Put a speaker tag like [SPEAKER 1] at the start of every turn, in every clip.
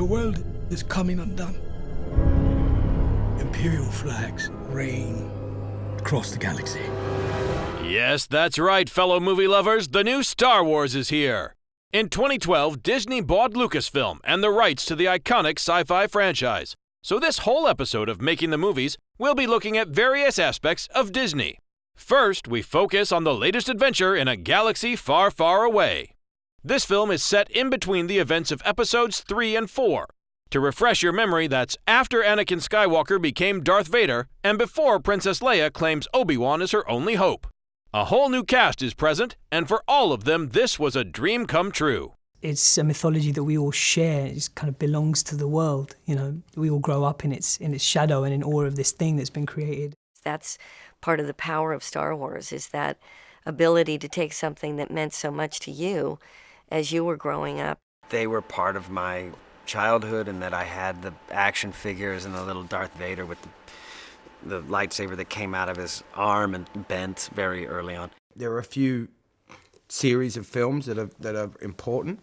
[SPEAKER 1] world is coming undone. Imperial flags reign across the galaxy.
[SPEAKER 2] Yes, that's right, fellow movie lovers. The new Star Wars is here. In 2012, Disney bought Lucasfilm and the rights to the iconic sci-fi franchise. So this whole episode of Making the Movies, we'll be looking at various aspects of Disney. First, we focus on the latest adventure in a galaxy far, far away. This film is set in between the events of episodes 3 and 4. To refresh your memory, that's after Anakin Skywalker became Darth Vader and before Princess Leia claims Obi-Wan is her only hope. A whole new cast is present, and for all of them, this was a dream come true.
[SPEAKER 3] It's a mythology that we all share. It just kind of belongs to the world. You know, we all grow up in its shadow and in awe of this thing that's been created.
[SPEAKER 4] That's part of the power of Star Wars, is that ability to take something that meant so much to you as you were growing up.
[SPEAKER 5] They were part of my childhood, and that I had the action figures and the little Darth Vader with the lightsaber that came out of his arm and bent very early on.
[SPEAKER 6] There are a few series of films that are important,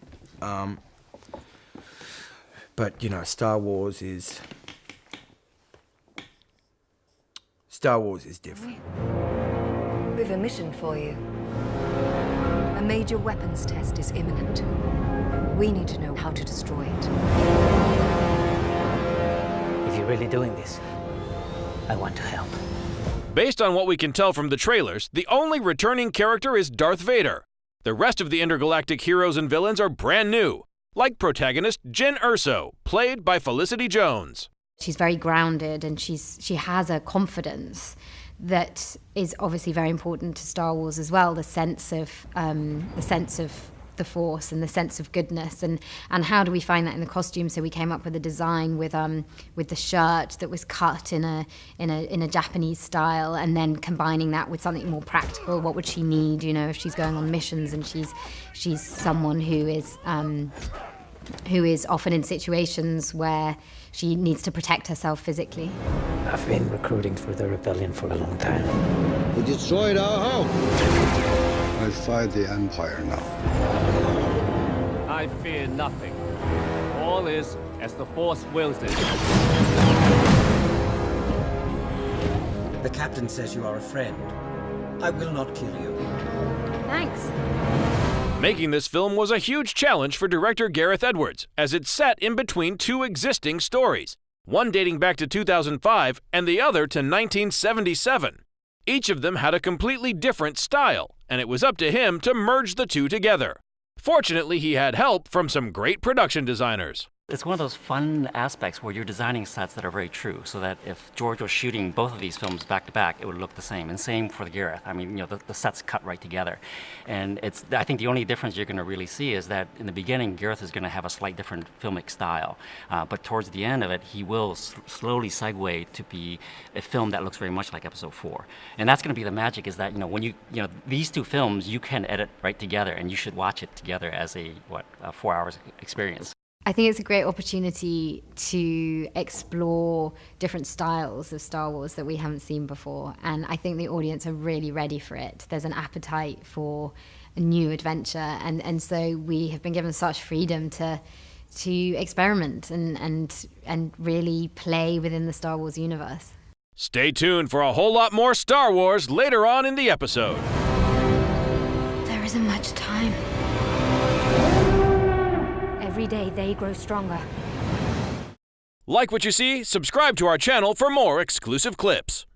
[SPEAKER 6] but you know, Star Wars is different.
[SPEAKER 7] We have a mission for you. A major weapons test is imminent. We need to know how to destroy it.
[SPEAKER 8] If you're really doing this, I want to help.
[SPEAKER 2] Based on what we can tell from the trailers, the only returning character is Darth Vader. The rest of the intergalactic heroes and villains are brand new, like protagonist Jyn Erso, played by Felicity Jones.
[SPEAKER 9] She's very grounded, and she has a confidence that is obviously very important to Star Wars as well. The sense of the Force and the sense of goodness, and how do we find that in the costume? So we came up with a design with the shirt that was cut in a Japanese style, and then combining that with something more practical. What would she need? You know, if she's going on missions and she's someone who is often in situations where she needs to protect herself physically.
[SPEAKER 8] I've been recruiting for the rebellion for a long time.
[SPEAKER 10] We destroyed our home. I fight the Empire now.
[SPEAKER 11] I fear nothing. All is as the Force wills it.
[SPEAKER 12] The captain says you are a friend. I will not kill you.
[SPEAKER 9] Thanks.
[SPEAKER 2] Making this film was a huge challenge for director Gareth Edwards, as it's set in between two existing stories, one dating back to 2005 and the other to 1977. Each of them had a completely different style, and it was up to him to merge the two together. Fortunately, he had help from some great production designers.
[SPEAKER 13] It's one of those fun aspects where you're designing sets that are very true, so that if George was shooting both of these films back to back, it would look the same. And same for Gareth. I mean, you know, the sets cut right together. And I think the only difference you're going to really see is that in the beginning, Gareth is going to have a slight different filmic style. But towards the end of it, he will slowly segue to be a film that looks very much like Episode 4. And that's going to be the magic, is that, you know, when these two films, you can edit right together, and you should watch it together as a 4 hours experience.
[SPEAKER 9] I think it's a great opportunity to explore different styles of Star Wars that we haven't seen before, and I think the audience are really ready for it. There's an appetite for a new adventure, and so we have been given such freedom to experiment and really play within the Star Wars universe.
[SPEAKER 2] Stay tuned for a whole lot more Star Wars later on in the episode.
[SPEAKER 7] There isn't much time.
[SPEAKER 14] Every day they grow stronger.
[SPEAKER 2] Like what you see? Subscribe to our channel for more exclusive clips.